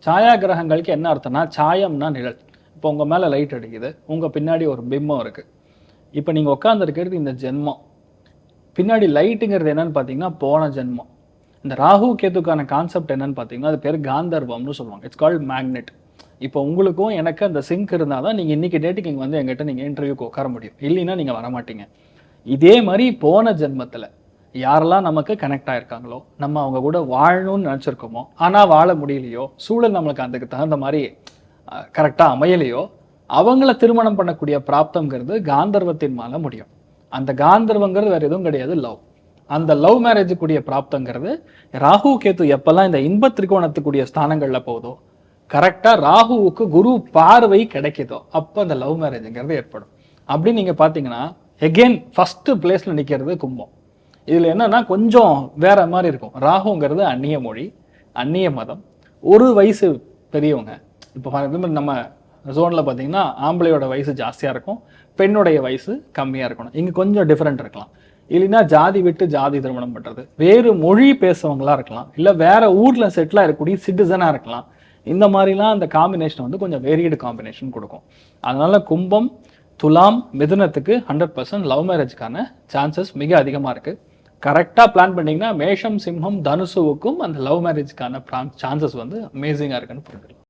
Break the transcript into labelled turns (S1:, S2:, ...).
S1: சாயா கிரகங்களுக்கு என்ன அர்த்தம்னா, சாயம்னா நிழல். இப்போ உங்கள் மேலே லைட் அடிக்குது, உங்கள் பின்னாடி ஒரு பிம்பம் இருக்குது. இப்போ நீங்கள் உட்காந்துருக்கிறது இந்த ஜென்மம். பின்னாடி லைட்டுங்கிறது என்னன்னு பார்த்தீங்கன்னா போன ஜென்மம். இந்த ராகு கேதுக்கான கான்செப்ட் என்னன்னு பார்த்தீங்கன்னா, அது பேர் காந்தர்வம்னு சொல்லுவாங்க. It's called magnet. இப்போ உங்களுக்கும் எனக்கு அந்த சிங்க் இருந்தால் தான் நீங்கள் இன்றைக்கி டேட்டுக்கு இங்கே வந்து எங்கிட்ட நீங்கள் இன்டர்வியூக்கு உட்கார முடியும். இல்லைன்னா நீங்கள் வரமாட்டீங்க. இதே மாதிரி போன ஜென்மத்தில் யாரெல்லாம் நமக்கு கனெக்ட் ஆகிருக்காங்களோ, நம்ம அவங்க கூட வாழணும்னு நினச்சிருக்கோமோ, ஆனால் வாழ முடியலையோ, சூழல் நம்மளுக்கு அதுக்கு தகுந்த மாதிரி கரெக்டாக அமையலையோ, அவங்கள திருமணம் பண்ணக்கூடிய பிராப்தங்கிறது காந்தர்வத்தின் மேலே முடியும். அந்த காந்தர்வங்கிறது வேறு எதுவும் கிடையாது, லவ். அந்த லவ் மேரேஜுக்குரிய பிராப்தங்கிறது ராகு கேது எப்பெல்லாம் இந்த இன்ப திரிகோணத்துக்குரிய ஸ்தானங்களில் போகுதோ, கரெக்டாக ராகுவுக்கு குரு பார்வை கிடைக்குதோ அப்போ அந்த லவ் மேரேஜுங்கிறது ஏற்படும். அப்படின்னு நீங்கள் பார்த்தீங்கன்னா எகெயின் ஃபஸ்ட்டு பிளேஸில் நிற்கிறது கும்பம். இதில் என்னன்னா கொஞ்சம் வேற மாதிரி இருக்கும். ராகுங்கிறது அந்நிய மொழி, அந்நிய மதம், ஒரு வயசு பெரியவங்க. இப்போ ஃபார் எக்ஸாம்பிள் நம்ம ஜோனில் பார்த்தீங்கன்னா ஆம்பளையோட வயசு ஜாஸ்தியாக இருக்கும், பெண்ணுடைய வயசு கம்மியாக இருக்கணும். இங்கே கொஞ்சம் டிஃப்ரெண்ட் இருக்கலாம். இல்லைன்னா ஜாதி விட்டு ஜாதி திருமணம் பண்ணுறது, வேறு மொழி பேசுவவங்களா இருக்கலாம், இல்லை வேற ஊரில் செட்டில் இருக்கக்கூடிய சிட்டிசனாக இருக்கலாம். இந்த மாதிரிலாம் அந்த காம்பினேஷன் வந்து கொஞ்சம் வேரியடு காம்பினேஷன் கொடுக்கும். அதனால கும்பம், துலாம், மிதுனத்துக்கு 100% லவ் மேரேஜ்க்கான சான்சஸ் மிக அதிகமாக இருக்குது. கரெக்டாக பிளான் பண்ணிங்கன்னா மேஷம், சிம்மம், தனுசுவுக்கும் அந்த லவ் மேரேஜ்க்கான சான்சஸ் வந்து அமேசிங்காக இருக்குன்னு புரிஞ்சுக்கலாம்.